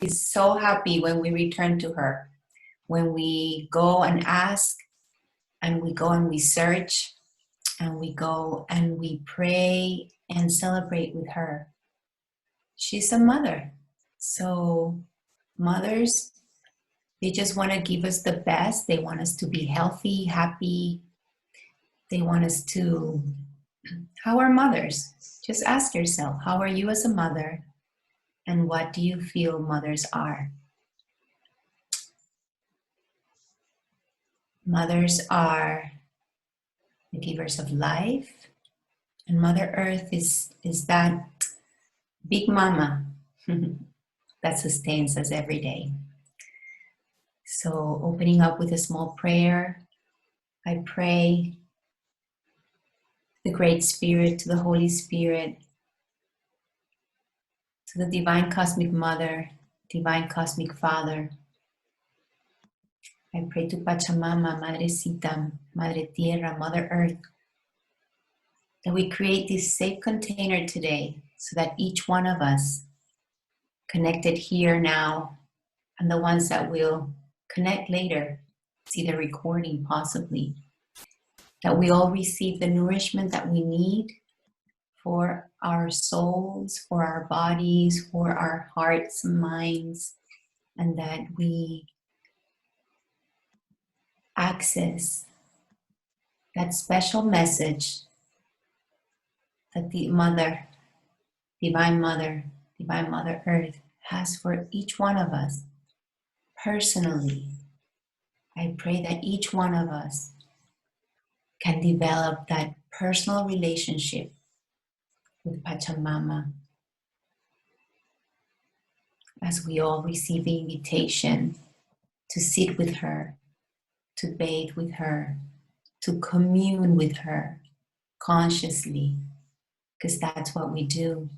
is so happy when we return to her, when we go and ask, and we go and we search, and we go and we pray and celebrate with her. She's a mother. So mothers, they just want to give us the best. They want us to be healthy, happy. They want us to... How are mothers? Just ask yourself, how are you as a mother? And what do you feel mothers are? Mothers are the givers of life. And Mother Earth is that big mama that sustains us every day. So opening up with a small prayer, I pray the Great Spirit, to the Holy Spirit, to the Divine Cosmic Mother, Divine Cosmic Father. I pray to Pachamama, Madrecita, Madre Tierra, Mother Earth, that we create this safe container today so that each one of us connected here now, and the ones that will connect later, see the recording possibly, that we all receive the nourishment that we need for our souls, for our bodies, for our hearts and minds, and that we access that special message that the Mother, Divine Mother Earth has for each one of us personally. I pray that each one of us can develop that personal relationship with Pachamama as we all receive the invitation to sit with her, to bathe with her, to commune with her consciously, because that's what we do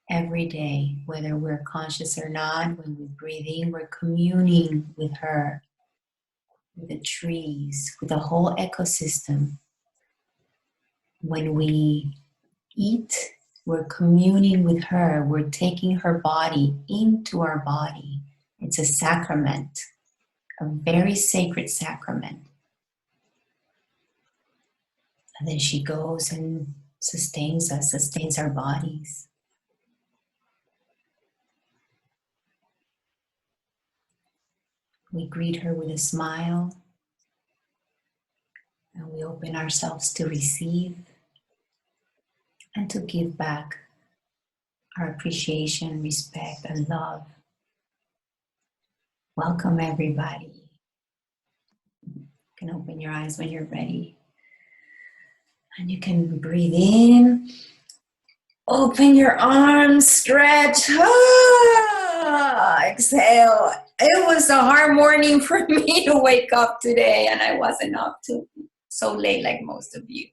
every day, whether we're conscious or not. When we breathe in, we're communing with her, with the trees, with the whole ecosystem. When we eat, we're communing with her. We're taking her body into our body. It's a sacrament, a very sacred sacrament. And then she goes and sustains us, sustains our bodies. We greet her with a smile, and we open ourselves to receive and to give back our appreciation, respect, and love. Welcome, everybody. You can open your eyes when you're ready. And you can breathe in, open your arms, stretch, exhale. It was a hard morning for me to wake up today, and I wasn't up till so late like most of you.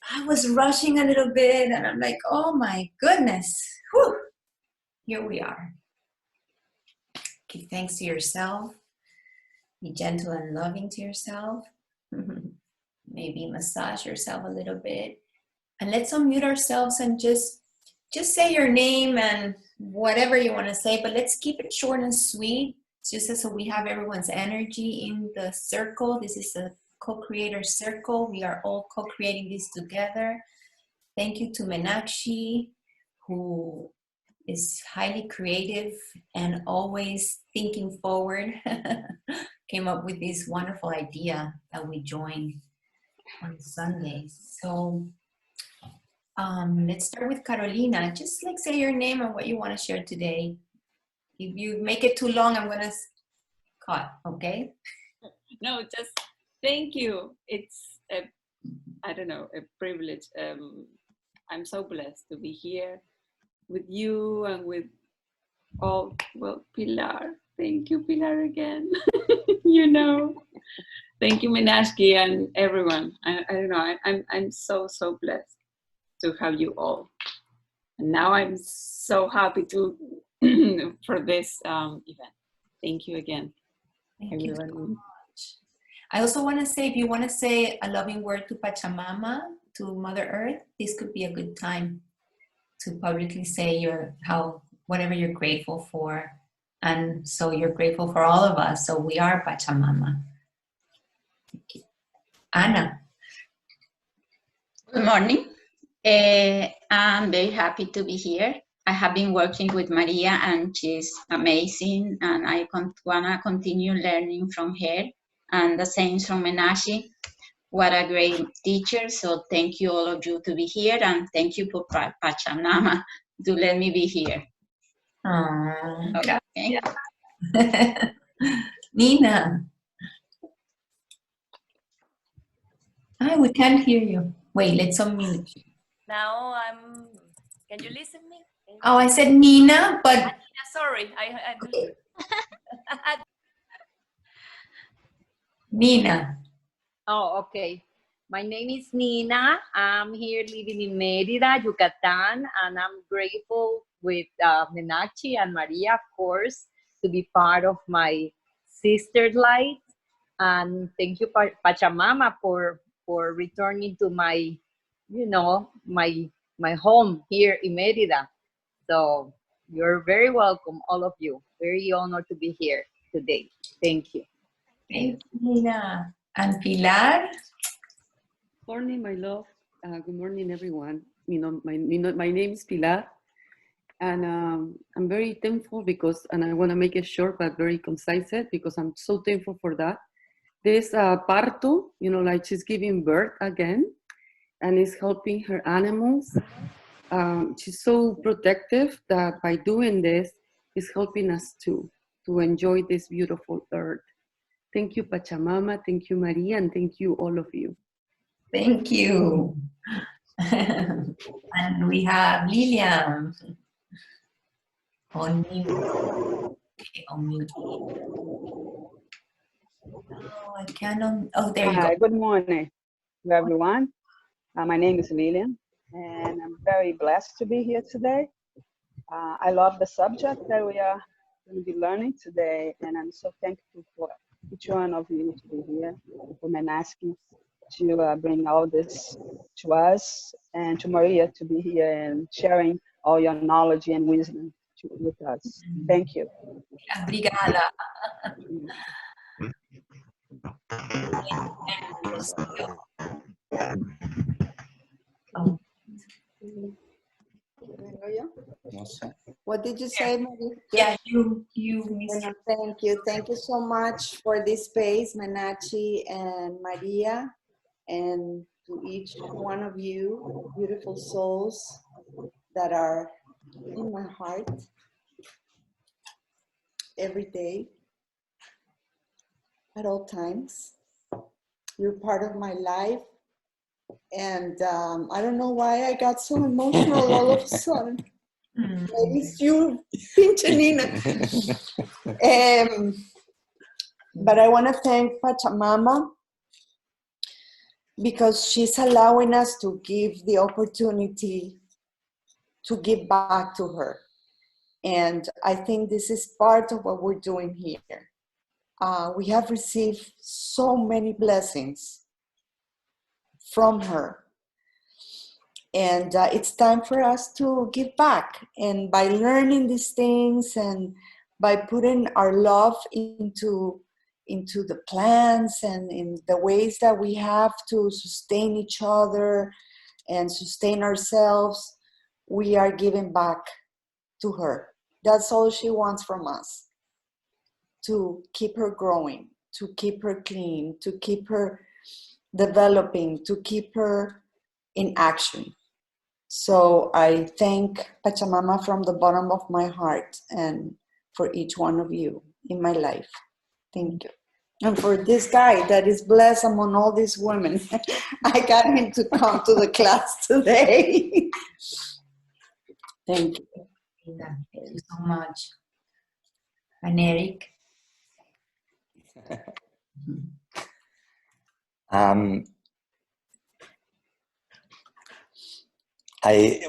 I was rushing a little bit, and I'm like, oh my goodness. Whew. Here we are. Give thanks to yourself. Be gentle and loving to yourself. Maybe massage yourself a little bit. And let's unmute ourselves and just say your name and whatever you want to say, but let's keep it short and sweet, just so we have everyone's energy in the circle. This is a co-creator circle. We are all co-creating this together. Thank you to Meenakshi, who is highly creative and always thinking forward. Came up with this wonderful idea that we join on Sundays. So let's start with Carolina. Just like say your name and what you want to share today. If you make it too long, I'm gonna cut, okay? No, just thank you. It's a privilege. I'm so blessed to be here with you and with all, Pilar. Thank you, Pilar, again. Thank you, Meenakshi, and everyone. I'm so blessed to have you all. And now I'm so happy to for this event. Thank you again. Thank you so much. I also want to say, if you want to say a loving word to Pachamama, to Mother Earth, this could be a good time to publicly say how whatever you're grateful for. And so you're grateful for all of us. So we are Pachamama. Ana. Good morning. I'm very happy to be here. I have been working with Maria and she's amazing, and I want to continue learning from her, and the same from Menashi. What a great teacher. So thank you all of you to be here, and thank you for Pachamama to let me be here. Okay. Nina. Hi, we can't hear you. Wait, let's unmute. Now can you listen me? Oh, I said Nina, but. Sorry, Okay. Nina. Oh, okay. My name is Nina. I'm here living in Mérida, Yucatan, and I'm grateful with Menachi and Maria, of course, to be part of my sister's life. And thank you, Pachamama, for returning to my, my home here in Mérida. So you're very welcome, all of you. Very honored to be here today. Thank you. Thank you, Nina. And Pilar? Morning, my love. Good morning, everyone. My name is Pilar, and I'm very thankful because, and I want to make it short but very concise, because I'm so thankful for that. This parto, like she's giving birth again, and is helping her animals. She's so protective that by doing this, is helping us to enjoy this beautiful earth. Thank you, Pachamama. Thank you, Maria, and thank you, all of you. Thank you. And we have Lilian. On mute. Okay, on mute. Oh, I cannot. Oh, there you go. Good morning to everyone. My name is Lilian, and I'm very blessed to be here today. I love the subject that we are going to be learning today, and I'm so thankful for each one of you to be here, for Menaski to bring all this to us, and to Maria to be here and sharing all your knowledge and wisdom with us. Thank you. Obrigada. Oh. What did you say, Maria? Yeah, you. Thank you. Thank you so much for this space, Menachi and Maria, and to each one of you, beautiful souls that are in my heart every day, at all times. You're part of my life. And I don't know why I got so emotional all of a sudden. Maybe it's you, Pinchanina. But I want to thank Pachamama because she's allowing us to give the opportunity to give back to her. And I think this is part of what we're doing here. We have received so many blessings from her. And it's time for us to give back. And by learning these things and by putting our love into the plants and in the ways that we have to sustain each other and sustain ourselves, we are giving back to her. That's all she wants from us, to keep her growing, to keep her clean, to keep her developing, to keep her in action. So I thank Pachamama from the bottom of my heart and for each one of you in my life. Thank you. And for this guy that is blessed among all these women, I got him to come to the class today. Thank you. Thank you so much. And Eric?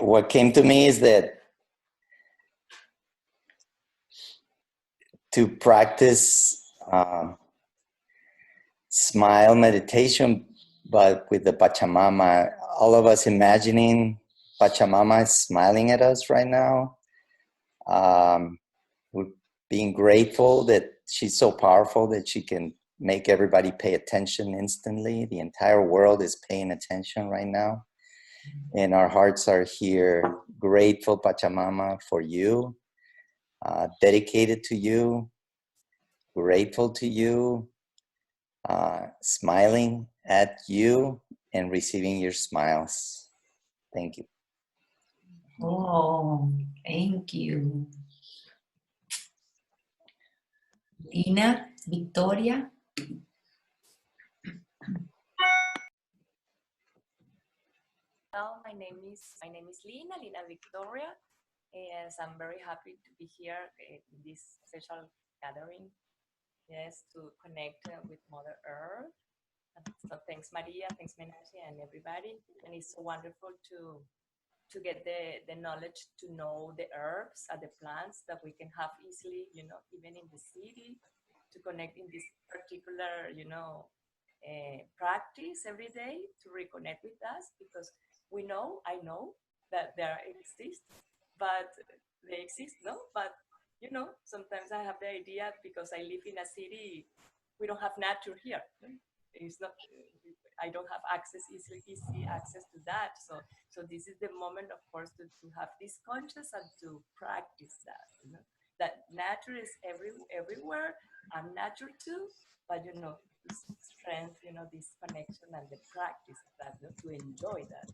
What came to me is that to practice smile meditation, but with the Pachamama, all of us imagining Pachamama is smiling at us right now. We're being grateful that she's so powerful that she can make everybody pay attention instantly. The entire world is paying attention right now. And our hearts are here, grateful, Pachamama, for you, dedicated to you, grateful to you, smiling at you and receiving your smiles. Thank you. Oh, thank you. Lina, Victoria. Well, my name is Lina Victoria. Yes, I'm very happy to be here in this special gathering. Yes, to connect with Mother Earth. And so thanks Maria, thanks Menache and everybody. And it's so wonderful to get the knowledge to know the herbs and the plants that we can have easily, you know, even in the city, to connect in this particular, you know, practice every day to reconnect with us, because I know that they exist, but they exist, no? But, you know, sometimes I have the idea, because I live in a city, we don't have nature here. It's not, I don't have easy access to that. So this is the moment, of course, to have this conscious and to practice that, you know, that nature is everywhere. I'm nature too, but, you know, this strength, you know, this connection and the practice of that, you know, to enjoy that.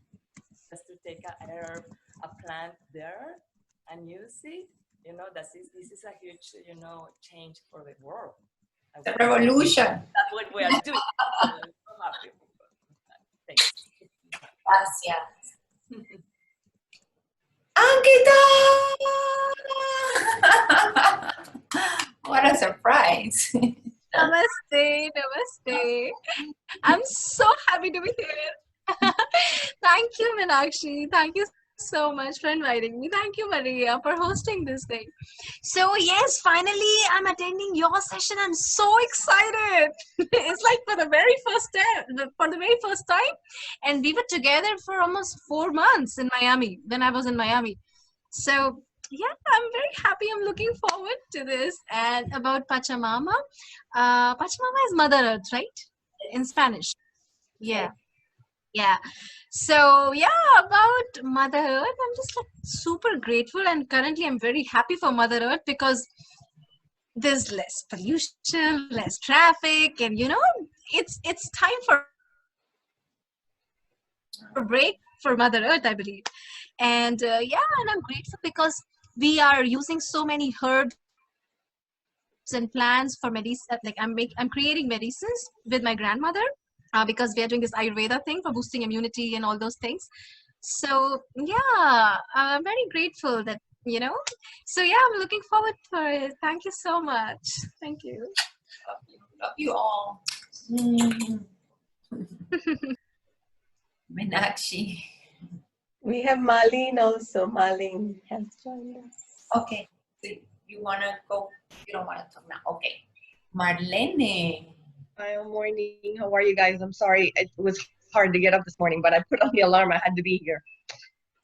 Just to take a herb, a plant there and use it, you know, this is a huge, you know, change for the world. The revolution. That's what we are doing. So happy. Thanks. Gracias. Ankita! What a surprise. Namaste, namaste. I'm so happy to be here. Thank you, Meenakshi. Thank you so much for inviting me. Thank you, Maria, for hosting this thing. So yes, finally I'm attending your session. I'm so excited. It's like for the very first time, and we were together for almost 4 months in Miami, when I was in Miami. So yeah, I'm very happy. I'm looking forward to this. And about Pachamama, Pachamama is Mother Earth, right? In Spanish. Yeah. Yeah. So yeah, about Mother Earth, I'm just like super grateful, and currently I'm very happy for Mother Earth because there's less pollution, less traffic, and you know, it's time for a break for Mother Earth, I believe. And yeah, and I'm grateful because we are using so many herbs and plants for medicine. Like I'm creating medicines with my grandmother. Because we are doing this Ayurveda thing for boosting immunity and all those things. So yeah, I'm very grateful that, you know, so yeah, I'm looking forward for it. Thank you so much. Thank you. Love you all. Meenakshi. We have Marlene also. Marlene has joined us. Okay, so you want to go? You don't want to talk now. Okay. Marlene. Hi, morning. How are you guys? I'm sorry. It was hard to get up this morning, but I put on the alarm. I had to be here.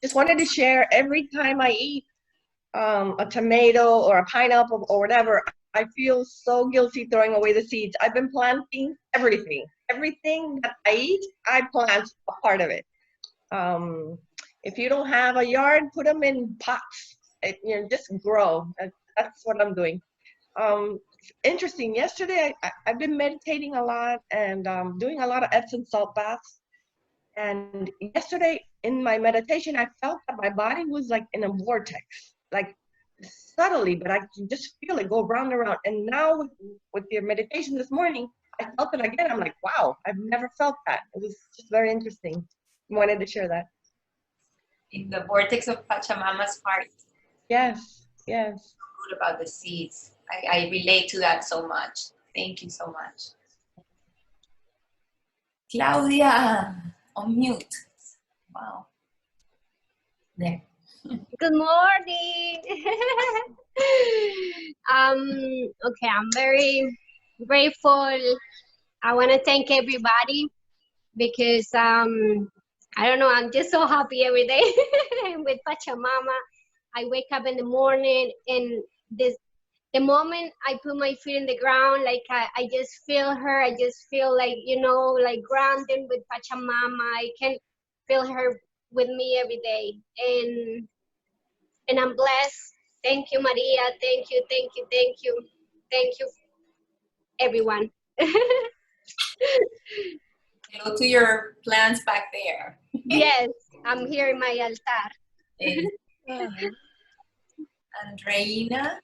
Just wanted to share, every time I eat a tomato or a pineapple or whatever, I feel so guilty throwing away the seeds. I've been planting everything. Everything that I eat, I plant a part of it. If you don't have a yard, put them in pots. You know, just grow. That's what I'm doing. Interesting. Yesterday, I've been meditating a lot and doing a lot of Epsom salt baths. And yesterday in my meditation, I felt that my body was like in a vortex, like subtly, but I can just feel it go round and round. And now with your meditation this morning, I felt it again. I'm like, wow, I've never felt that. It was just very interesting. Wanted to share that. In the vortex of Pachamama's heart. Yes, yes. Good about the seeds. I relate to that so much. Thank you so much. Claudia, on mute. Wow. There. Good morning. Okay, I'm very grateful. I want to thank everybody because I don't know, I'm just so happy every day with Pachamama. I wake up in the morning, and the moment I put my feet in the ground, like I just feel her. I just feel like, like grounded with Pachamama. I can feel her with me every day. And I'm blessed. Thank you, Maria. Thank you, thank you, thank you. Thank you, everyone. Go to your plants back there. Yes, I'm here in my altar. Andreina.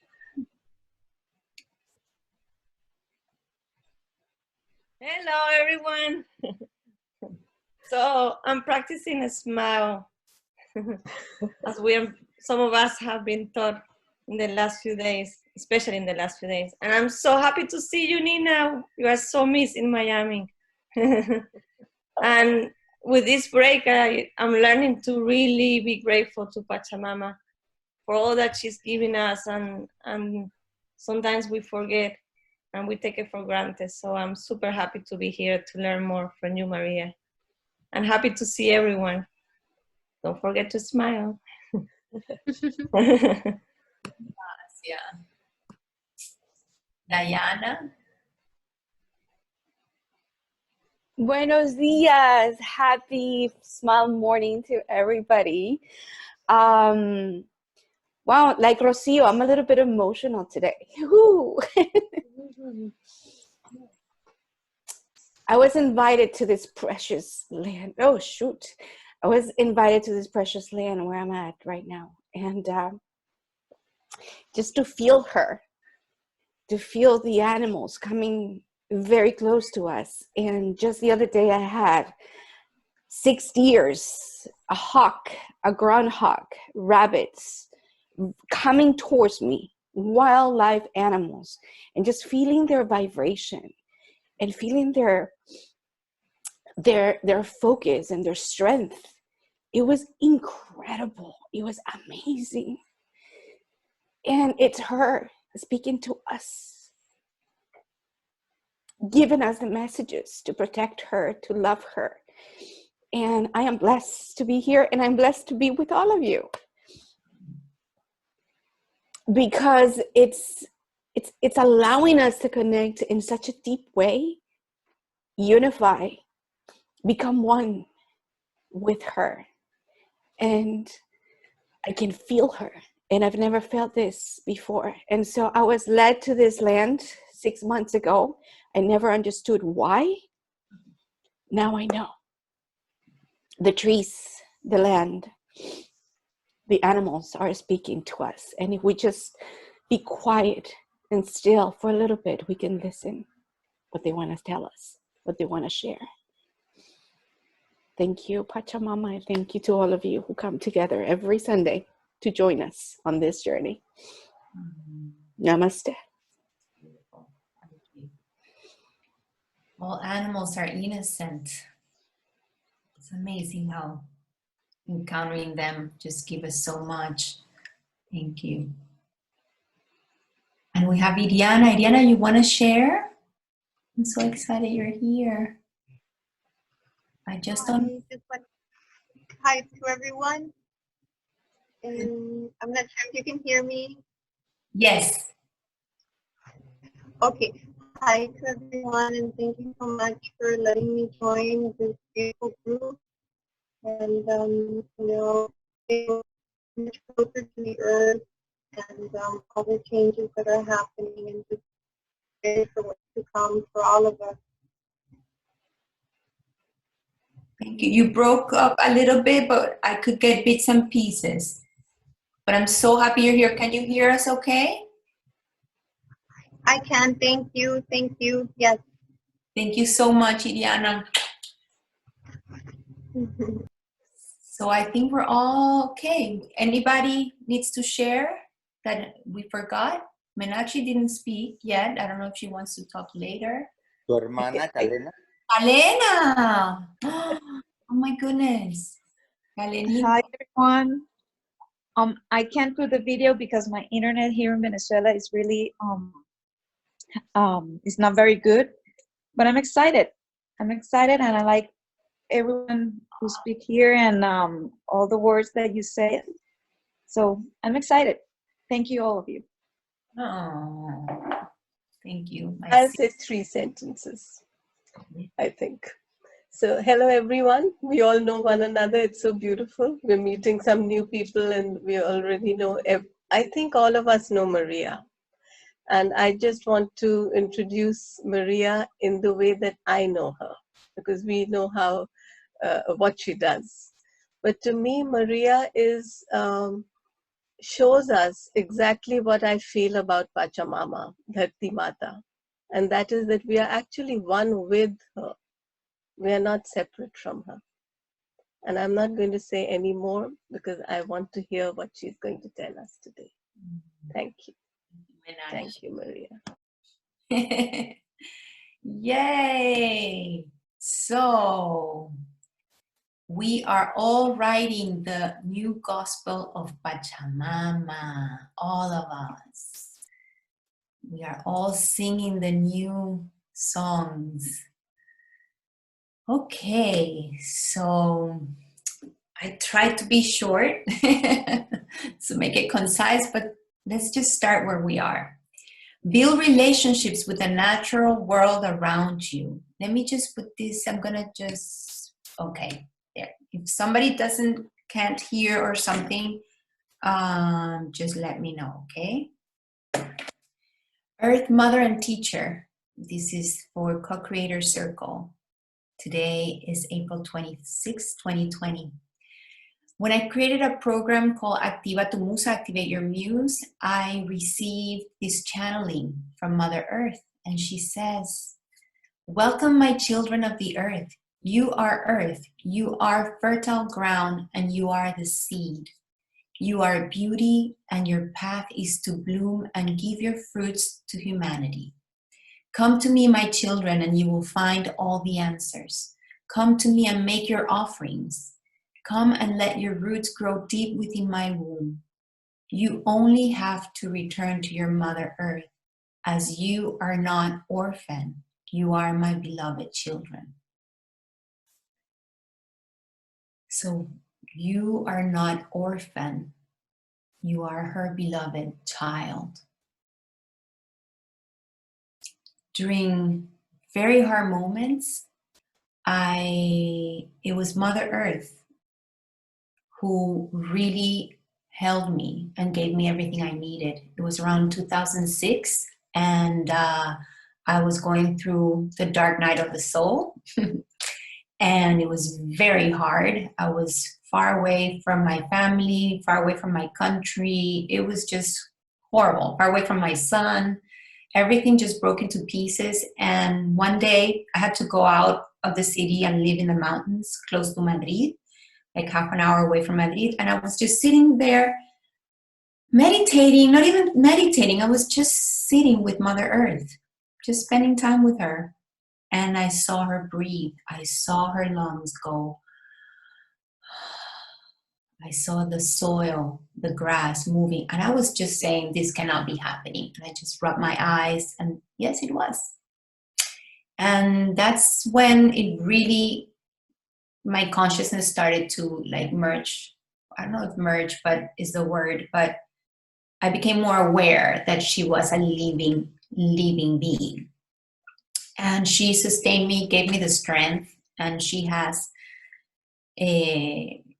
Hello, everyone. So I'm practicing a smile, as some of us have been taught in the last few days, especially in the last few days. And I'm so happy to see you, Nina. You are so missed in Miami. And with this break, I'm learning to really be grateful to Pachamama for all that she's giving us, and sometimes we forget and we take it for granted. So I'm super happy to be here to learn more from you, Maria. And happy to see everyone. Don't forget to smile. Yeah. Diana. Buenos dias. Happy smile morning to everybody. Wow, like Rocio, I'm a little bit emotional today. I was invited to this precious land. Oh, shoot. I was invited to this precious land where I'm at right now. And just to feel her, to feel the animals coming very close to us. And just the other day I had 6 deers, a hawk, a groundhog, rabbits coming towards me, wildlife animals, and just feeling their vibration and feeling their focus and their strength. It was incredible. It was amazing. And it's her speaking to us, giving us the messages to protect her, to love her. And I am blessed to be here, and I'm blessed to be with all of you. Because it's allowing us to connect in such a deep way, unify, become one with her. And I can feel her, and I've never felt this before. And so I was led to this land 6 months ago. I never understood why. Now I know. The trees, the land, the animals are speaking to us. And if we just be quiet and still for a little bit, we can listen what they want to tell us, what they want to share. Thank you, Pachamama, and thank you to all of you who come together every Sunday to join us on this journey. Namaste. All animals are innocent. It's amazing how encountering them just give us so much. Thank you. And we have Iriana. Iriana, you want to share? I'm so excited you're here. I just don't... Hi to everyone. And I'm not sure if you can hear me. Yes. Okay. Hi to everyone, and thank you so much for letting me join this beautiful group. And, much closer to the earth and all the changes that are happening, and just ready for what's to come for all of us. Thank you. You broke up a little bit, but I could get bits and pieces. But I'm so happy you're here. Can you hear us okay? I can. Thank you. Thank you. Yes. Thank you so much, Iriana. So I think we're all okay. Anybody needs to share that we forgot? Menachi didn't speak yet. I don't know if she wants to talk later. Tu hermana, Kalena? Kalena! Oh my goodness. Kalenita. Hi, everyone. I can't put the video because my internet here in Venezuela is really it's not very good, but I'm excited. I'm excited, and I like everyone who speak here and all the words that you say. So I'm excited. Thank you, all of you. Oh, thank you. I'll say 3 sentences, I think. So, hello everyone. We all know one another. It's so beautiful. We're meeting some new people and we already know, I think all of us know Maria. And I just want to introduce Maria in the way that I know her, because we know how, what she does. But to me, Maria is, shows us exactly what I feel about Pachamama, Dharti Mata. And that is that we are actually one with her. We are not separate from her. And I'm not going to say any more because I want to hear what she's going to tell us today. Thank you. Thank you, Maria. Yay! So, we are all writing the new gospel of Pachamama, all of us. We are all singing the new songs. Okay, so I tried to be short, so make it concise, but let's just start where we are. Build relationships with the natural world around you. Let me just put this, I'm gonna just, okay, there. If somebody can't hear or something, just let me know, okay? Earth, Mother, and Teacher. This is for Co-Creator Circle. Today is April 26, 2020. When I created a program called Activa tu Musa, Activate Your Muse, I received this channeling from Mother Earth, and she says, welcome my children of the earth. You are earth, you are fertile ground, and you are the seed. You are beauty, and your path is to bloom and give your fruits to humanity. Come to me, my children, and you will find all the answers. Come to me and make your offerings. Come and let your roots grow deep within my womb. You only have to return to your Mother Earth, as you are not orphan. You are my beloved children. So you are not orphan. You are her beloved child. During very hard moments, it was Mother Earth who really held me and gave me everything I needed. It was around 2006, and I was going through the dark night of the soul, and it was very hard. I was far away from my family, far away from my country. It was just horrible, far away from my son. Everything just broke into pieces, and one day I had to go out of the city and live in the mountains close to Madrid, like half an hour away from Madrid, and I was just sitting there meditating, not even meditating, I was just sitting with Mother Earth, just spending time with her, and I saw her breathe. I saw her lungs go. I saw the soil, the grass moving, and I was just saying, this cannot be happening. And I just rubbed my eyes, and yes, it was. And that's when it really, my consciousness started to like merge. I don't know if merge, but is the word, but I became more aware that she was a living being. And she sustained me, gave me the strength, and she has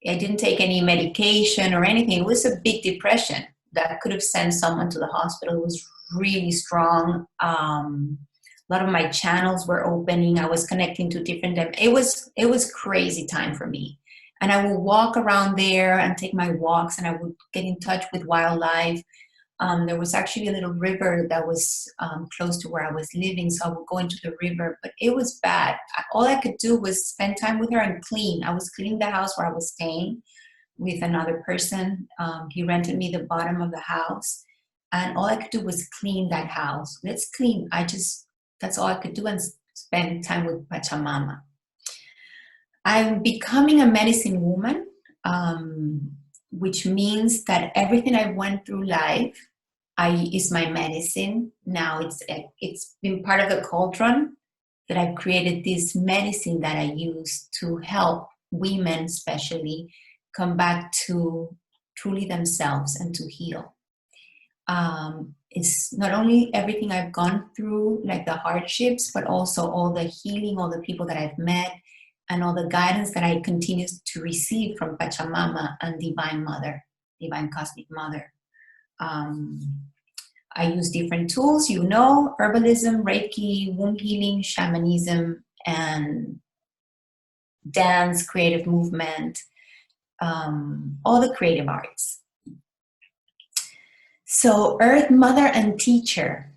I didn't take any medication or anything. It was a big depression that could have sent someone to the hospital. It was really strong. A lot of my channels were opening. I was connecting to different. It was crazy time for me. And I would walk around there and take my walks, and I would get in touch with wildlife. There was actually a little river that was close to where I was living, so I would go into the river, but it was bad. All I could do was spend time with her and clean. I was cleaning the house where I was staying with another person. He rented me the bottom of the house, and all I could do was clean that house. Let's clean. That's all I could do, and spend time with Pachamama. I'm becoming a medicine woman, which means that everything I went through life is my medicine. Now it's been part of the cauldron that I've created this medicine that I use to help women especially come back to truly themselves and to heal. It's not only everything I've gone through, like the hardships, but also all the healing, all the people that I've met, and all the guidance that I continue to receive from Pachamama and Divine Mother, Divine Cosmic Mother. I use different tools, you know, herbalism, Reiki, womb healing, shamanism, and dance, creative movement, all the creative arts. So Earth Mother and Teacher.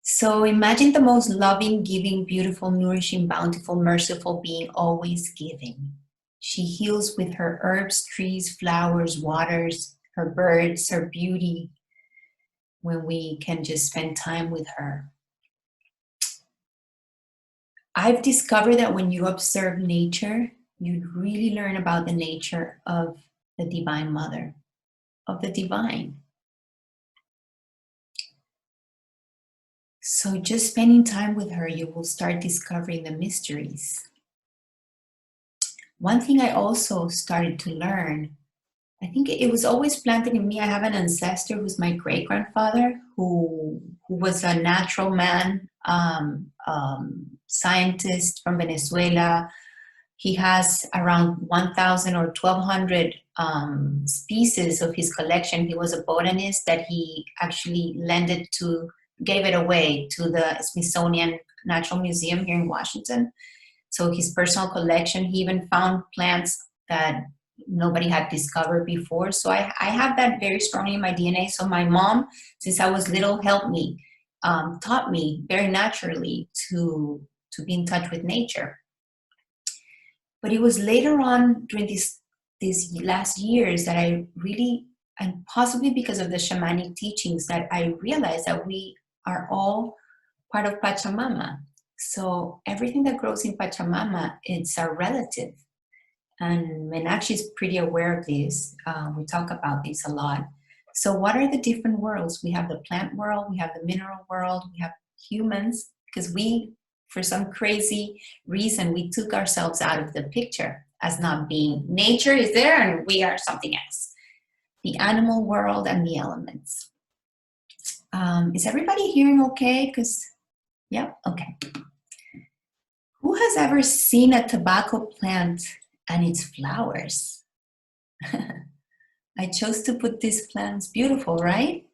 So imagine the most loving, giving, beautiful, nourishing, bountiful, merciful being, always giving. She heals with her herbs, trees, flowers, waters, her birds, her beauty, when we can just spend time with her. I've discovered that when you observe nature, you really learn about the nature of the Divine Mother, of the divine. So just spending time with her, you will start discovering the mysteries. One thing I also started to learn, I think it was always planted in me. I have an ancestor who's my great-grandfather, who was a natural man, scientist from Venezuela. He has around 1,000 or 1,200 species of his collection. He was a botanist that he actually gave it away to the Smithsonian Natural Museum here in Washington. So his personal collection, he even found plants that nobody had discovered before. So I have that very strongly in my DNA. So my mom, since I was little, helped me, taught me very naturally to be in touch with nature. But it was later on during these last years that I really, and possibly because of the shamanic teachings, that I realized that we are all part of Pachamama. So everything that grows in Pachamama, it's our relative. And Meenakshi is pretty aware of this. We talk about this a lot. So what are the different worlds? We have the plant world, we have the mineral world, we have humans, because we, for some crazy reason, we took ourselves out of the picture as not being. Nature is there and we are something else. The animal world and the elements. Is everybody hearing okay? Because, yeah, okay. Who has ever seen a tobacco plant and its flowers? I chose to put these plants, beautiful, right?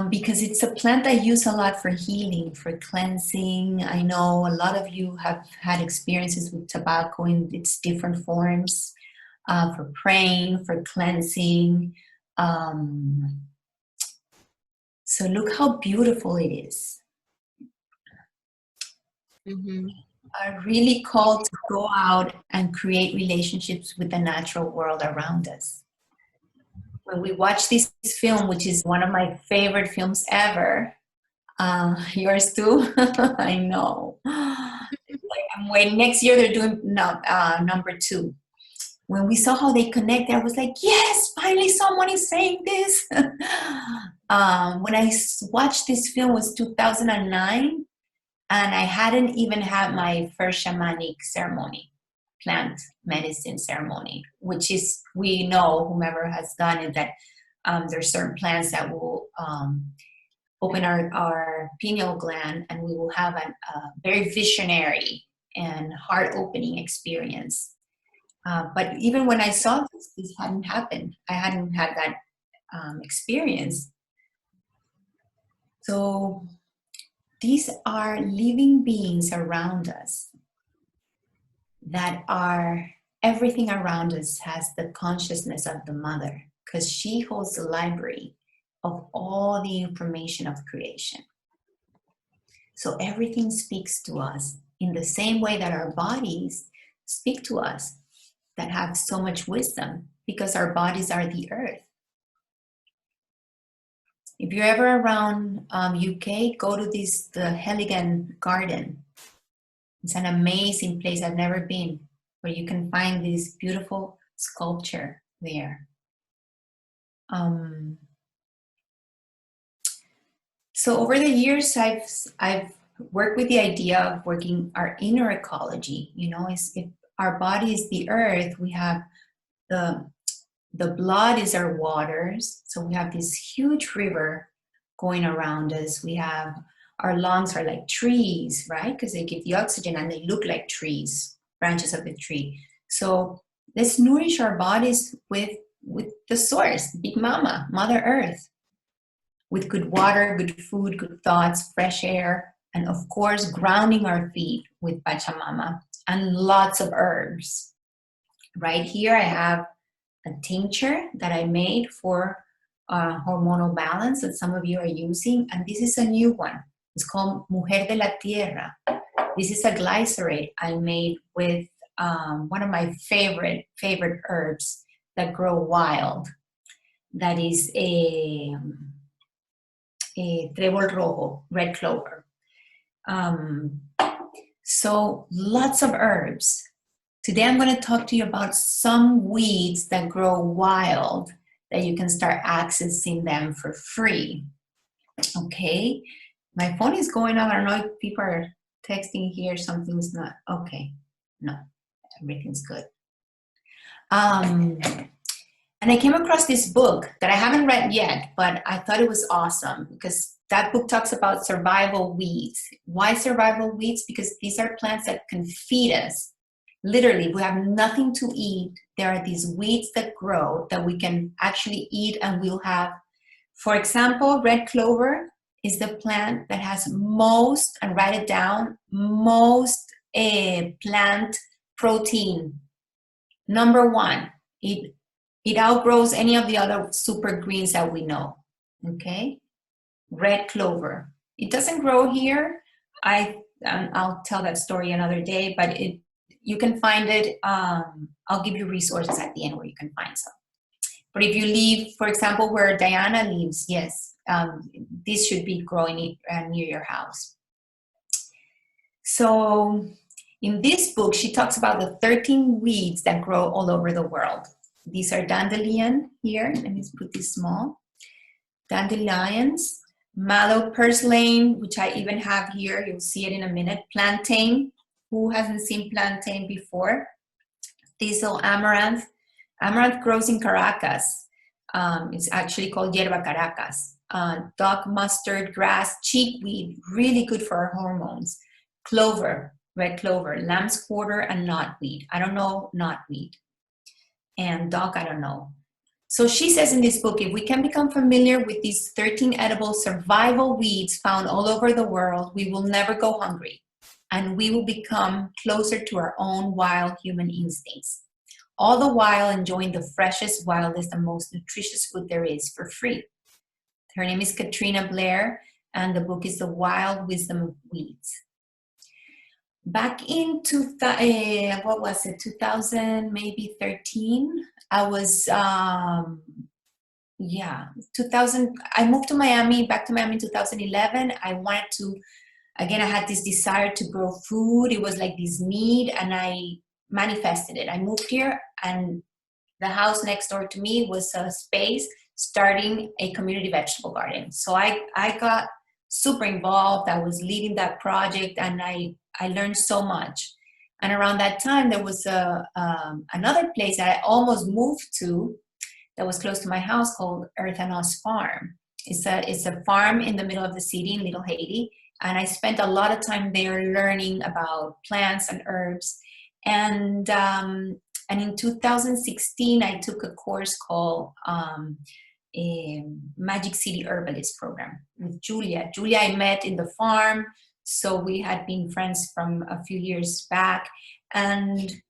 Because it's a plant I use a lot for healing, for cleansing. I know a lot of you have had experiences with tobacco in its different forms, for praying, for cleansing. So look how beautiful it is. Are really called to go out and create relationships with the natural world around us. When we watch this film, which is one of my favorite films ever, yours too, I know. I'm waiting. Next year they're doing number 2. When we saw how they connected, I was like, yes, finally someone is saying this. When I watched this film, it was 2009. And I hadn't even had my first shamanic ceremony, plant medicine ceremony, which is, we know, whomever has done it, that there's certain plants that will open our pineal gland, and we will have a very visionary and heart-opening experience. But even when I saw this hadn't happened. I hadn't had that experience. So these are living beings around us that are, everything around us has the consciousness of the mother, because she holds the library of all the information of creation. So everything speaks to us in the same way that our bodies speak to us, that have so much wisdom, because our bodies are the earth. If you're ever around UK, go to the Heligan Garden. It's an amazing place. I've never been, where you can find this beautiful sculpture there. So over the years, I've worked with the idea of working our inner ecology. You know, if our body is the earth, we have the The blood is our waters. So we have this huge river going around us. We have, our lungs are like trees, right? Because they give the oxygen and they look like trees, branches of the tree. So let's nourish our bodies with the source, Big Mama, Mother Earth, with good water, good food, good thoughts, fresh air, and of course, grounding our feet with Pachamama and lots of herbs. Right here, I have a tincture that I made for hormonal balance that some of you are using, and this is a new one. It's called Mujer de la Tierra. This is a glycerate I made with one of my favorite herbs that grow wild. That is a trébol rojo, red clover. So lots of herbs. Today I'm going to talk to you about some weeds that grow wild that you can start accessing them for free. Okay, my phone is going off. I don't know if people are texting here, something's not, okay, no, everything's good. And I came across this book that I haven't read yet, but I thought it was awesome because that book talks about survival weeds. Why survival weeds? Because these are plants that can feed us. Literally, we have nothing to eat. There are these weeds that grow that we can actually eat and we'll have. For example, red clover is the plant that has most, and write it down, most plant protein. Number one, it outgrows any of the other super greens that we know, okay? Red clover. It doesn't grow here. I'll tell that story another day, but you can find it. I'll give you resources at the end where you can find some. But if you leave, for example, where Diana lives, yes, this should be growing near your house. So in this book, she talks about the 13 weeds that grow all over the world. These are dandelion here. Let me put this small. Dandelions, mallow purslane, which I even have here. You'll see it in a minute. Plantain. Who hasn't seen plantain before? Thistle, amaranth. Amaranth grows in Caracas. It's actually called Yerba Caracas. Dock mustard, grass, chickweed, really good for our hormones. Clover, red clover, lamb's quarter, and knotweed. I don't know knotweed. And dock, I don't know. So she says in this book, if we can become familiar with these 13 edible survival weeds found all over the world, we will never go hungry. And we will become closer to our own wild human instincts. All the while enjoying the freshest, wildest, and most nutritious food there is for free. Her name is Katrina Blair, and the book is The Wild Wisdom of Weeds. Back in 2000, maybe 13, I was, 2000, I moved to Miami, back to Miami in 2011. I wanted to, again, I had this desire to grow food. It was like this need, and I manifested it. I moved here, and the house next door to me was a space starting a community vegetable garden. So I got super involved. I was leading that project, and I learned so much. And around that time, there was another place that I almost moved to that was close to my house called Earth and Us Farm. It's a farm in the middle of the city in Little Haiti. And I spent a lot of time there learning about plants and herbs. And in 2016, I took a course called Magic City Herbalist Program with Julia. Julia I met in the farm. So we had been friends from a few years back. And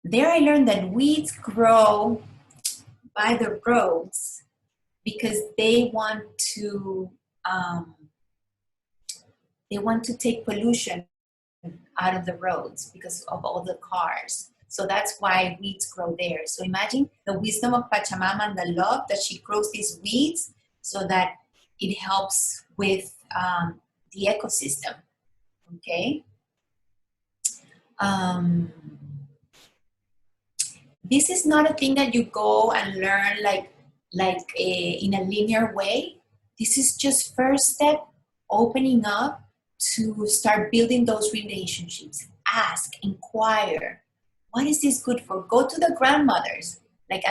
there I learned that weeds grow by the roads because they want to take pollution out of the roads because of all the cars. So that's why weeds grow there. So imagine the wisdom of Pachamama and the love that she grows these weeds so that it helps with the ecosystem, okay? This is not a thing that you go and learn in a linear way. This is just first step, opening up to start building those relationships. Ask, inquire, what is this good for? Go to the grandmothers. like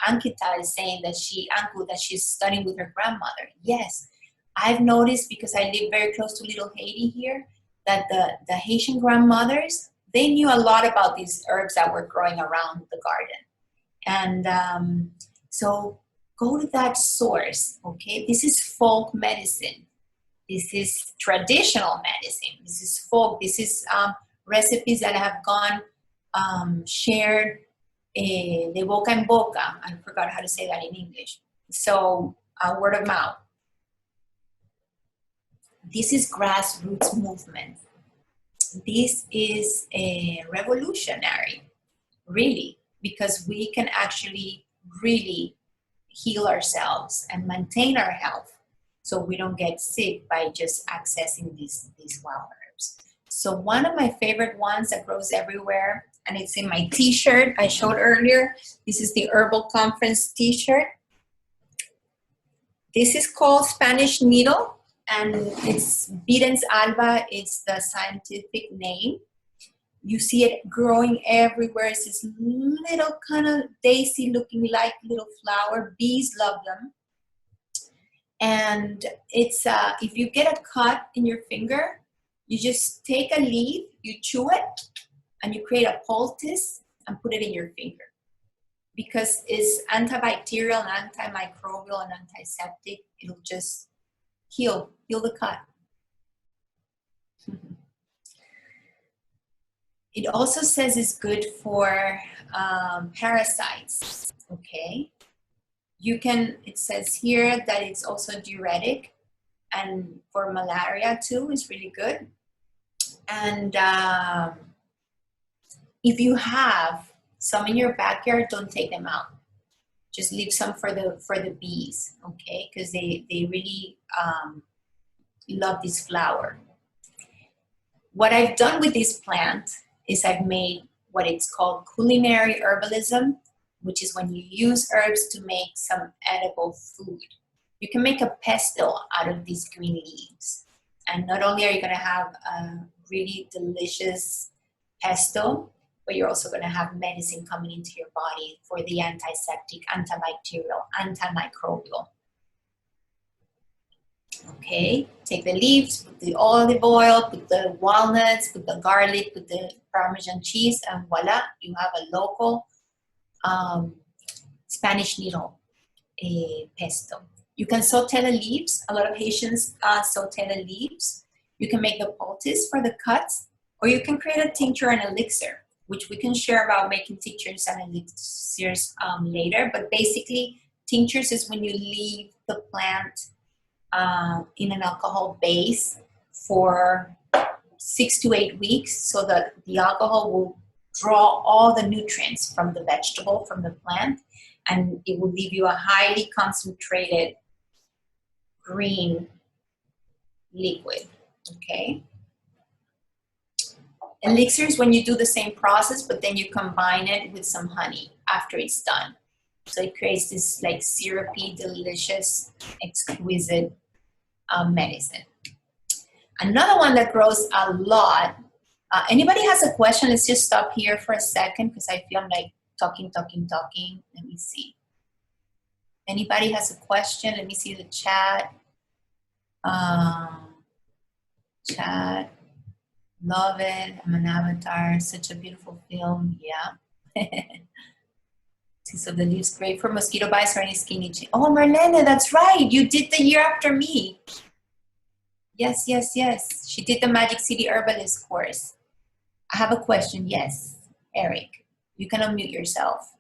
Ankita is saying that she's studying with her grandmother. Yes, I've noticed, because I live very close to Little Haiti here, that the Haitian grandmothers, they knew a lot about these herbs that were growing around the garden. And so go to that source, okay? This is folk medicine. This is traditional medicine. This is folk. This is recipes that have gone shared de boca en boca. I forgot how to say that in English. So word of mouth. This is grassroots movement. This is revolutionary, really, because we can actually really heal ourselves and maintain our health so we don't get sick by just accessing these wild herbs. So one of my favorite ones that grows everywhere, and it's in my t-shirt I showed earlier, this is the Herbal Conference t-shirt. This is called Spanish needle, and it's Videns alba, it's the scientific name. You see it growing everywhere. It's this little kind of daisy looking like little flower. Bees love them. And it's, if you get a cut in your finger, you just take a leaf, you chew it, and you create a poultice and put it in your finger. Because it's antibacterial and antimicrobial and antiseptic, it'll just heal the cut. It also says it's good for parasites, okay? It says here that it's also diuretic, and for malaria too, it's really good. And if you have some in your backyard, don't take them out. Just leave some for the bees, okay? Because they really love this flower. What I've done with this plant is I've made what it's called culinary herbalism, which is when you use herbs to make some edible food. You can make a pesto out of these green leaves. And not only are you gonna have a really delicious pesto, but you're also gonna have medicine coming into your body for the antiseptic, antibacterial, antimicrobial. Okay, take the leaves, put the olive oil, put the walnuts, put the garlic, put the Parmesan cheese, and voila, you have a local Spanish needle pesto. You can saute the leaves. A lot of Haitians saute the leaves. You can make the poultice for the cuts, or you can create a tincture and elixir, which we can share about making tinctures and elixirs later. But basically, tinctures is when you leave the plant in an alcohol base for 6 to 8 weeks, so that the alcohol will draw all the nutrients from the vegetable, from the plant, and it will leave you a highly concentrated green liquid, okay? Elixir is when you do the same process, but then you combine it with some honey after it's done. So it creates this like syrupy, delicious, exquisite medicine. Another one that grows a lot, anybody has a question? Let's just stop here for a second because I feel I'm like talking. Let me see. Anybody has a question? Let me see the chat. Chat. Love it. I'm an Avatar. Such a beautiful film. Yeah. So the leaves great for mosquito bites or any skinny change. Oh, Marlene, that's right. You did the year after me. Yes. She did the Magic City Herbalist course. I have a question. Yes, Eric. You can unmute yourself.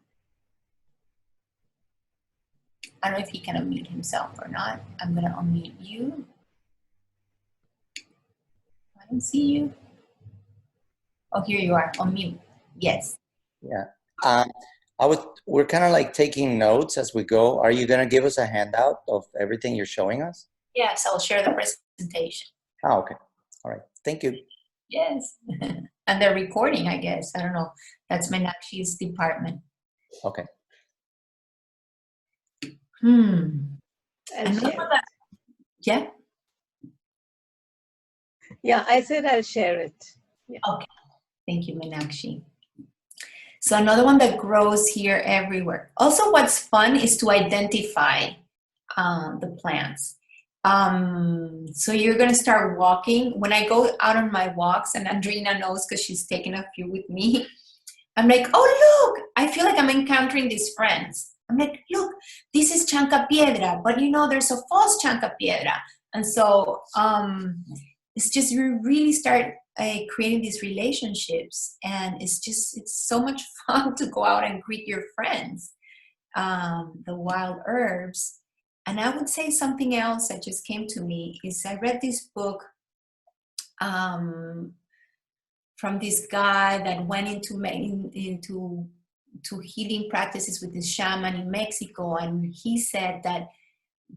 I don't know if he can unmute himself or not. I'm going to unmute you. I don't see you. Oh, here you are. Unmute. Yes. Yeah. We're kind of like taking notes as we go. Are you going to give us a handout of everything you're showing us? Yes, I'll share the presentation. Oh, okay. All right. Thank you. Yes. And they're recording, I guess. I don't know. That's Meenakshi's department. Okay. Yeah? Yeah, I said I'll share it. Yeah. Okay. Thank you, Meenakshi. So another one that grows here everywhere. Also, what's fun is to identify the plants. So you're gonna start walking. When I go out on my walks, and Andrina knows because she's taken a few with me, I'm like, oh, look, I feel like I'm encountering these friends. I'm like, look, this is Chancapiedra, but you know, there's a false Chancapiedra. And so it's just, you really start creating these relationships, and it's so much fun to go out and greet your friends, the wild herbs. And I would say something else that just came to me is I read this book from this guy that went into healing practices with this shaman in Mexico, and he said that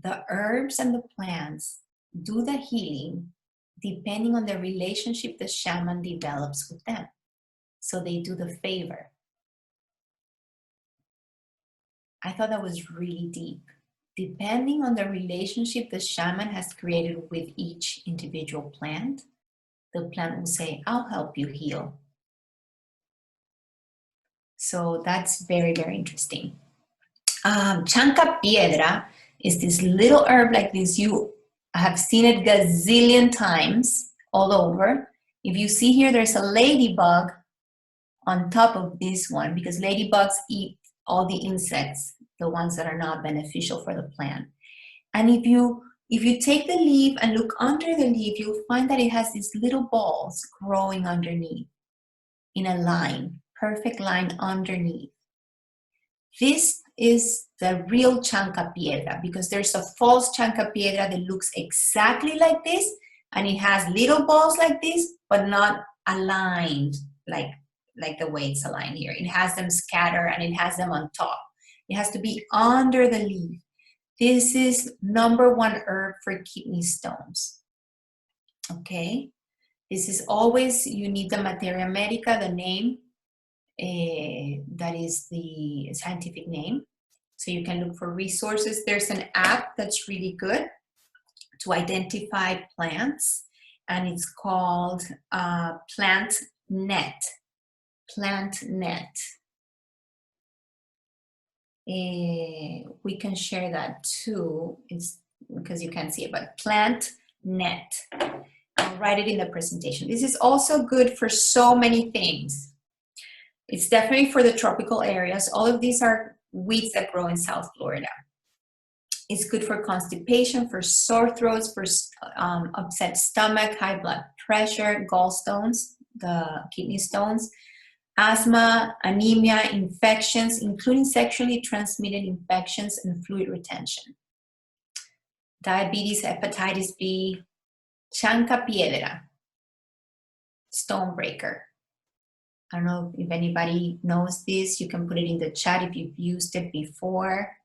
the herbs and the plants do the healing depending on the relationship the shaman develops with them. So they do the favor. I thought that was really deep. Depending on the relationship the shaman has created with each individual plant, the plant will say, I'll help you heal. So that's very, very interesting. Chancapiedra is this little herb like this. You have seen it gazillion times all over. If you see here, there's a ladybug on top of this one, because ladybugs eat all the insects, the ones that are not beneficial for the plant. And if you take the leaf and look under the leaf, you'll find that it has these little balls growing underneath in a line, perfect line underneath. This is the real Chancapiedra, because there's a false Chancapiedra that looks exactly like this, and it has little balls like this, but not aligned like the way it's aligned here. It has them scattered and it has them on top. It has to be under the leaf. This is #1 herb for kidney stones. Okay? This is always, you need the Materia Medica, the name, that is the scientific name. So you can look for resources. There's an app that's really good to identify plants, and it's called PlantNet. PlantNet. We can share that too. It's because you can't see it, but PlantNet. I'll write it in the presentation. This is also good for so many things. It's definitely for the tropical areas. All of these are weeds that grow in South Florida. It's good for constipation, for sore throats, for upset stomach, high blood pressure, gallstones, the kidney stones, asthma, anemia, infections, including sexually transmitted infections and fluid retention. Diabetes, hepatitis B, Chancapiedra, stonebreaker. I don't know if anybody knows this. You can put it in the chat if you've used it before.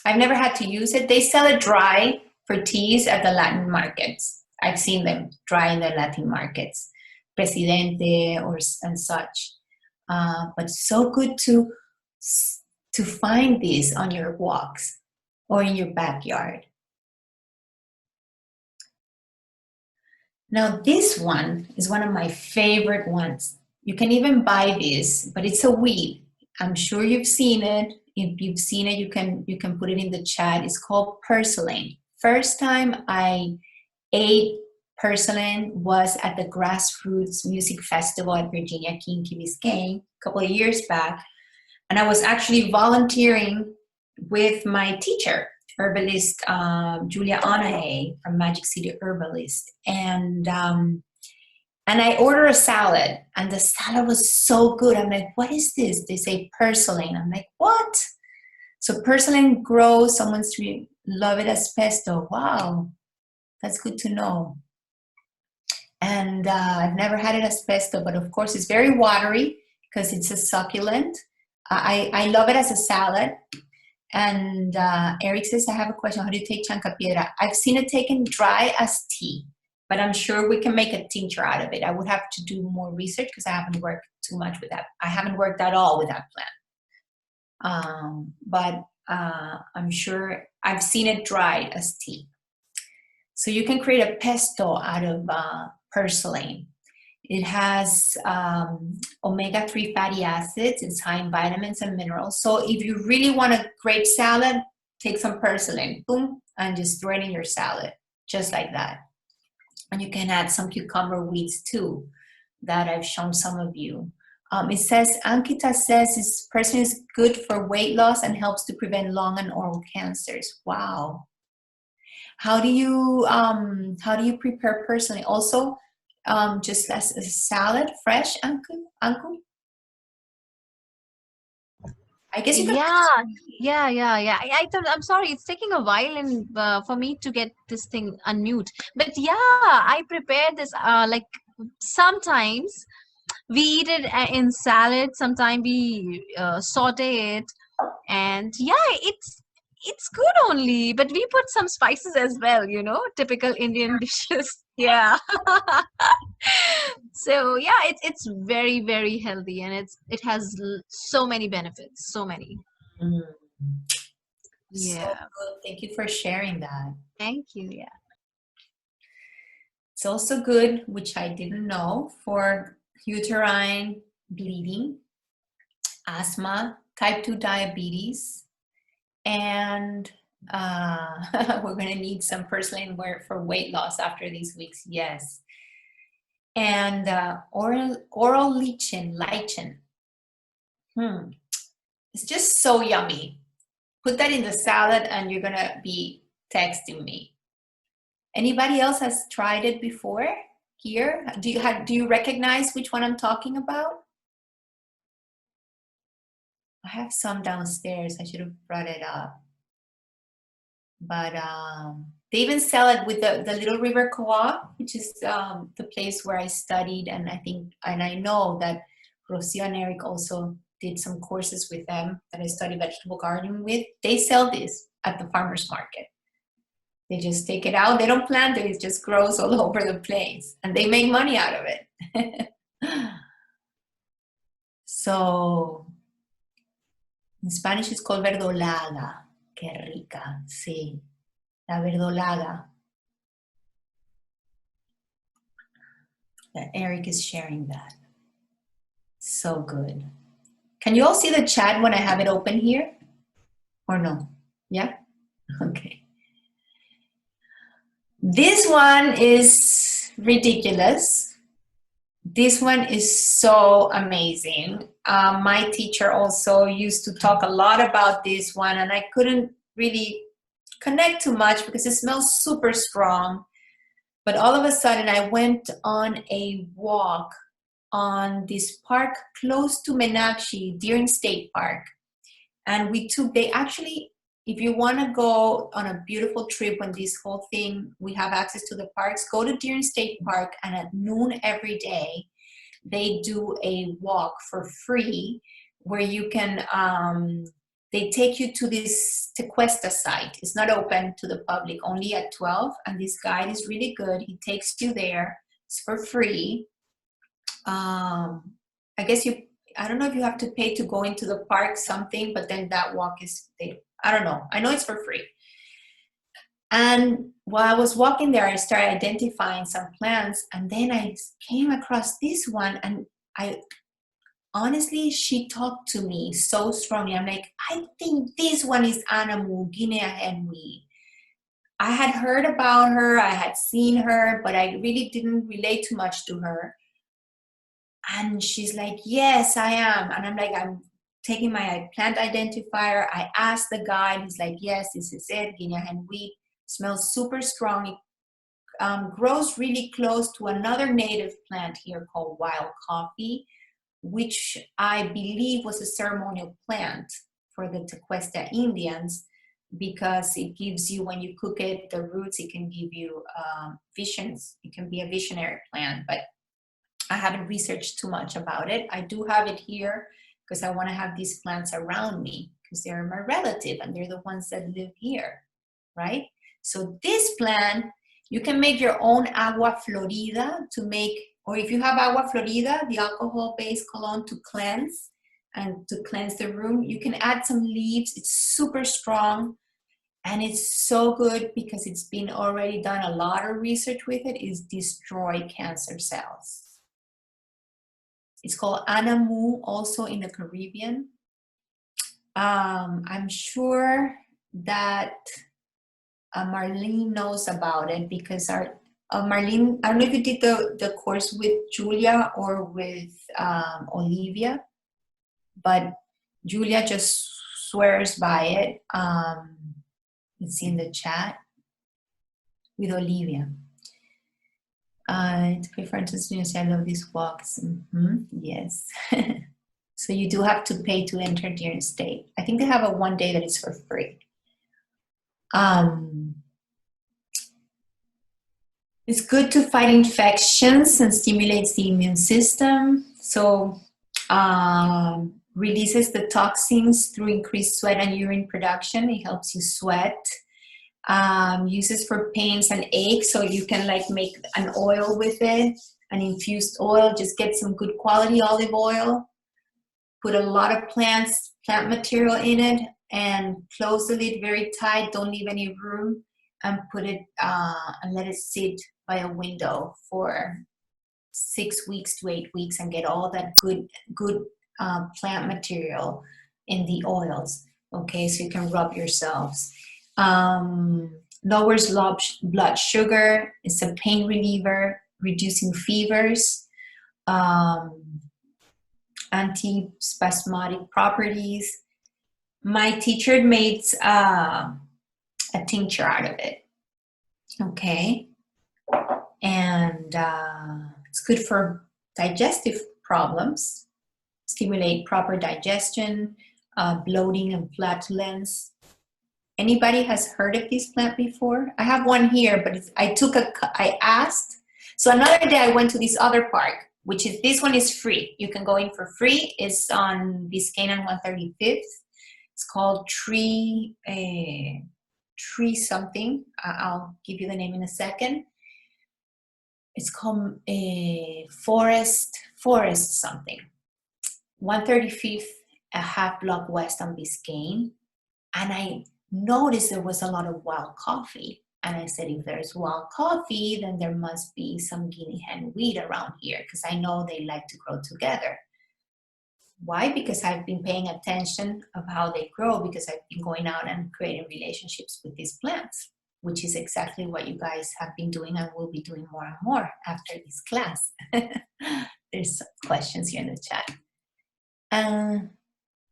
I've never had to use it. They sell it dry for teas at the Latin markets. I've seen them dry in the Latin markets, Presidente and such. But so good to find these on your walks or in your backyard. Now this one is one of my favorite ones. You can even buy this, but it's a weed. I'm sure you've seen it. If you've seen it, you can put it in the chat. It's called purslane. First time I ate purslane was at the Grassroots Music Festival at Virginia King, Key Biscayne, a couple of years back. And I was actually volunteering with my teacher, herbalist Julia Onahay from Magic City Herbalist. And I ordered a salad, and the salad was so good. I'm like, what is this? They say purslane. I'm like, what? So purslane grows, someone's love it as pesto. Wow, that's good to know. And I've never had it as pesto, but of course it's very watery because it's a succulent. I love it as a salad. And Eric says, I have a question. How do you take Chancapiedra? I've seen it taken dry as tea, but I'm sure we can make a tincture out of it. I would have to do more research because I haven't worked too much with that. I haven't worked at all with that plant. But I'm sure I've seen it dried as tea. So you can create a pesto out of purslane. It has omega-3 fatty acids. It's high in vitamins and minerals. So if you really want a great salad, take some purslane, boom, and just throw it in your salad, just like that. And you can add some cucumber weeds too, that I've shown some of you. It says, Ankita says this person is good for weight loss and helps to prevent lung and oral cancers. Wow. How do you prepare personally? Also, just as a salad, fresh, Anku? I guess you can. Yeah. I'm sorry, it's taking a while for me to get this thing unmute. But yeah, I prepare this like sometimes we eat it in salad, sometimes we saute it, and yeah, it's good only, but we put some spices as well, you know, typical Indian dishes. Yeah. So yeah, it's very, very healthy, and it has so many benefits, so many. So good. Thank you for sharing that. Thank you. Yeah. It's also good, which I didn't know, for uterine bleeding, asthma, type 2 diabetes, and we're going to need some purslane for weight loss after these weeks. Yes. And oral lichen. It's just so yummy. Put that in the salad and you're going to be texting me. Anybody else has tried it before here? Do you recognize which one I'm talking about? I have some downstairs. I should have brought it up. But they even sell it with the Little River Co-op, which is the place where I studied, and I know that Rocio and Eric also did some courses with them that I studied vegetable gardening with. They sell this at the farmer's market. They just take it out. They don't plant it. It just grows all over the place. And they make money out of it. So, in Spanish it's called verdolaga. Qué rica, sí. La verdolaga. Eric is sharing that. So good. Can you all see the chat when I have it open here? Or no? Yeah? Okay. This one is ridiculous. This one is so amazing. My teacher also used to talk a lot about this one, and I couldn't really connect too much because it smells super strong. But all of a sudden, I went on a walk on this park close to Meenakshi, Deering State Park. And they actually, if you want to go on a beautiful trip when this whole thing, we have access to the parks, go to Deering State Park, and at noon every day, they do a walk for free where you can, they take you to this Tequesta site. It's not open to the public, only at 12, and this guide is really good. He takes you there. It's for free. I don't know if you have to pay to go into the park something, but then that walk is, I don't know. I know it's for free. And while I was walking there, I started identifying some plants, and then I came across this one, and honestly, she talked to me so strongly. I'm like, I think this one is Anamu, Guinea henweed. I had heard about her, I had seen her, but I really didn't relate too much to her. And she's like, yes, I am. And I'm like, I'm taking my plant identifier. I asked the guy, he's like, yes, this is it, Guinea henweed. Smells super strong. It grows really close to another native plant here called wild coffee, which I believe was a ceremonial plant for the Tequesta Indians, because it gives you, when you cook it, the roots, it can give you visions. It can be a visionary plant, but I haven't researched too much about it. I do have it here because I want to have these plants around me because they're my relative and they're the ones that live here, right? So this plant, you can make your own agua florida to make, or if you have agua florida, the alcohol-based cologne to cleanse and to cleanse the room, you can add some leaves. It's super strong and it's so good because it's been already done a lot of research with it, is destroy cancer cells. It's called Anamu, also in the Caribbean. I'm sure that Marlene knows about it because Marlene, I don't know if you did the course with Julia or with Olivia, but Julia just swears by it. It's in the chat with Olivia. To pay for instance, I love these walks. Yes. So you do have to pay to enter Deer State. I think they have a one day that is for free. It's good to fight infections and stimulates the immune system. So releases the toxins through increased sweat and urine production. It helps you sweat. Uses for pains and aches, so you can like make an oil with it, an infused oil. Just get some good quality olive oil. Put a lot of plant material in it and close the lid very tight. Don't leave any room, and put it and let it sit by a window for 6 weeks to 8 weeks and get all that good plant material in the oils. Okay, so you can rub yourselves. Lowers blood sugar. It's a pain reliever, reducing fevers. Anti-spasmodic properties. My teacher made a tincture out of it. Okay, and it's good for digestive problems, stimulate proper digestion, bloating and flatulence. Anybody has heard of this plant before? I have one here, but I asked. So another day I went to this other park, which is, this one is free. You can go in for free. It's on Biscayne and 135th. It's called Tree something. I'll give you the name in a second. It's called Forest something. 135th, a half block west on Biscayne. And I noticed there was a lot of wild coffee. And I said, if there's wild coffee, then there must be some guinea hen weed around here, because I know they like to grow together. Why? Because I've been paying attention of how they grow, because I've been going out and creating relationships with these plants, which is exactly what you guys have been doing and will be doing more and more after this class. There's questions here in the chat.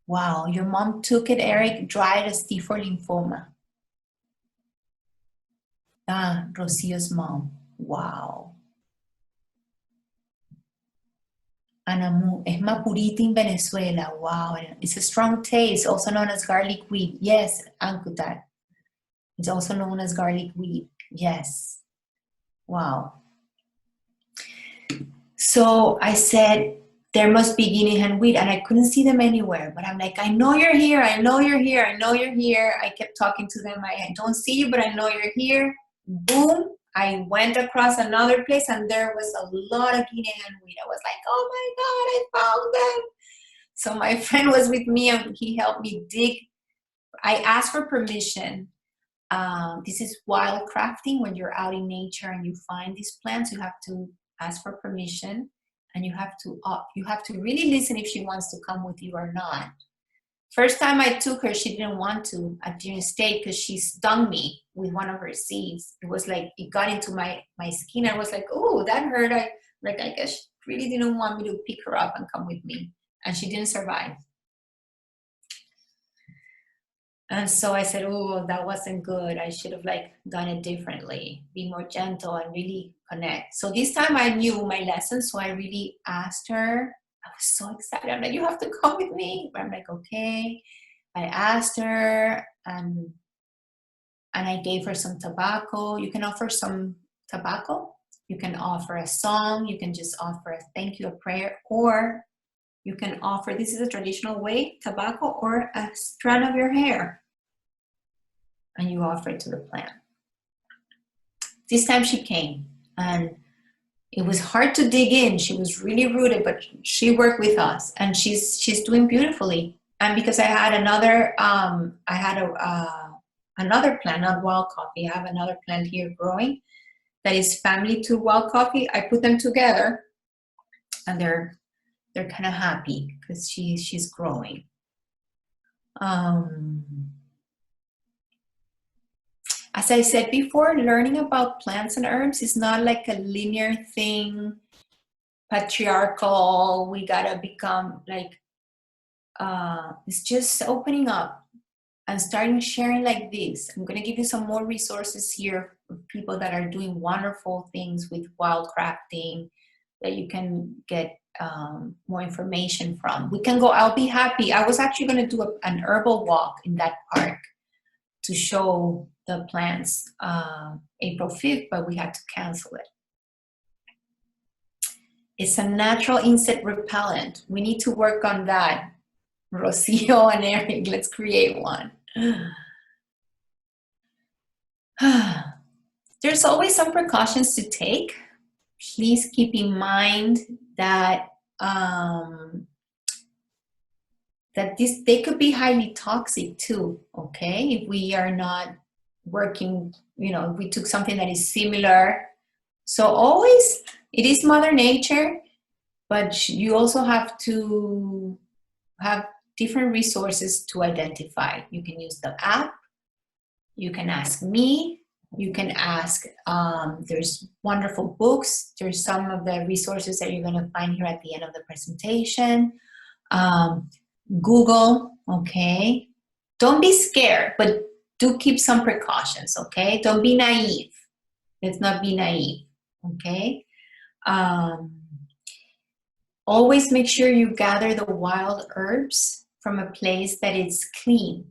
Wow, your mom took it, Eric, dried as T4 lymphoma. Rocio's mom. Wow. Anamu, es mapurita in Venezuela. Wow, it's a strong taste, also known as garlic weed. Yes, Ankutat. It's also known as garlic weed. Yes. Wow. So I said, there must be guinea hen weed, and I couldn't see them anywhere. But I'm like, I know you're here. I know you're here. I know you're here. I kept talking to them. I don't see you, but I know you're here. Boom. I went across another place, and there was a lot of guinea hen weed. I was like, oh my God, I found them. So my friend was with me, and he helped me dig. I asked for permission. This is wildcrafting. When you're out in nature and you find these plants, you have to ask for permission. And you have to really listen if she wants to come with you or not. First time I took her, she didn't want to at Deer State because she stung me with one of her seeds. It was like, it got into my skin. I was like, oh, that hurt. I guess she really didn't want me to pick her up and come with me. And she didn't survive. And so I said, oh, that wasn't good. I should have done it differently, be more gentle and really connect. So this time I knew my lesson. So I really asked her. I was so excited. I'm like, you have to come with me. But I'm like, okay. I asked her and I gave her some tobacco. You can offer some tobacco. You can offer a song. You can just offer a thank you, a prayer, or you can offer, this is a traditional way, tobacco or a strand of your hair. And you offer it to the plant. This time she came and it was hard to dig in. She was really rooted, but she worked with us and she's doing beautifully. And because I had another, another plant, not wild coffee. I have another plant here growing that is family to wild coffee. I put them together and they're they're kind of happy because she's growing. As I said before, learning about plants and herbs is not like a linear thing, patriarchal, we gotta become like, it's just opening up and starting sharing like this. I'm gonna give you some more resources here of people that are doing wonderful things with wildcrafting that you can get more information from. We can go, I'll be happy. I was actually gonna do an herbal walk in that park to show the plants April 5th, but we had to cancel it. It's a natural insect repellent. We need to work on that. Rocio and Eric, let's create one. There's always some precautions to take. Please keep in mind that they could be highly toxic too, okay? If we are not working, you know, if we took something that is similar. So always, it is Mother Nature, but you also have to have different resources to identify. You can use the app, you can ask me, you can ask, there's wonderful books, there's some of the resources that you're gonna find here at the end of the presentation. Google, okay? Don't be scared, but do keep some precautions, okay? Don't be naive. Let's not be naive, okay? Always make sure you gather the wild herbs from a place that is clean.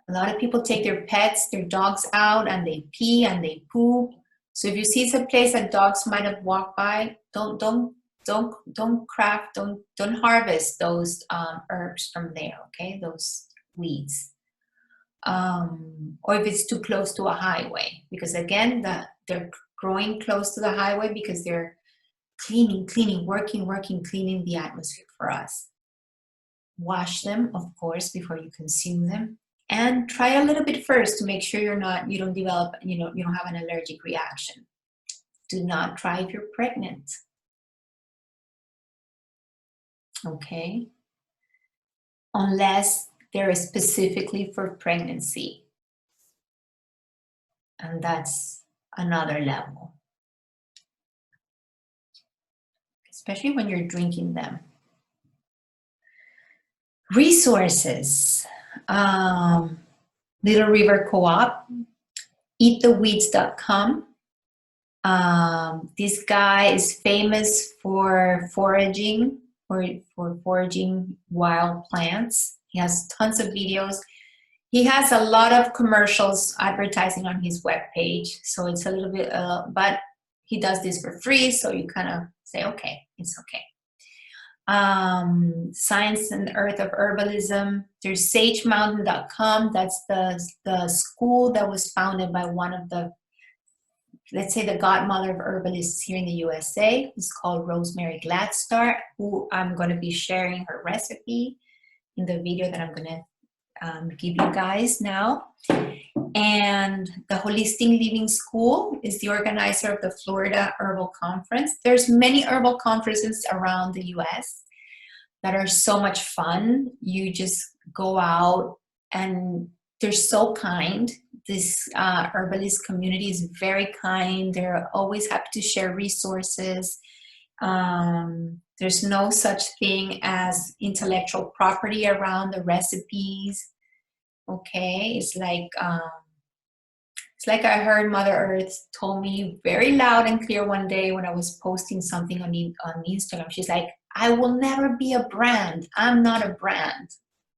A lot of people take their pets, their dogs out, and they pee and they poop. So if you see some place that dogs might have walked by, don't harvest those herbs from there, okay? Those weeds. Or if it's too close to a highway, because again, they're growing close to the highway because they're cleaning, working, cleaning the atmosphere for us. Wash them, of course, before you consume them. And try a little bit first to make sure you don't develop, you don't have an allergic reaction. Do not try if you're pregnant. Okay? Unless they're specifically for pregnancy. And that's another level. Especially when you're drinking them. Resources. Little River Co-op, eattheweeds.com. This guy is famous for foraging, for foraging wild plants. He has tons of videos. He has a lot of commercials advertising on his webpage, so it's a little bit, but he does this for free, so you kind of say, okay, it's okay. Science and Earth of Herbalism. There's sagemountain.com. That's the school that was founded by one of the, let's say, the godmother of herbalists here in the USA. It's called Rosemary Gladstar, who I'm going to be sharing her recipe in the video that I'm going to give you guys now. And the Holistic Living School is the organizer of the Florida Herbal Conference. There's many herbal conferences around the US that are so much fun. You just go out and they're so kind. This herbalist community is very kind. They're always happy to share resources. There's no such thing as intellectual property around the recipes. Okay, it's like I heard Mother Earth told me very loud and clear one day when I was posting something on Instagram. She's like, I will never be a brand. I'm not a brand.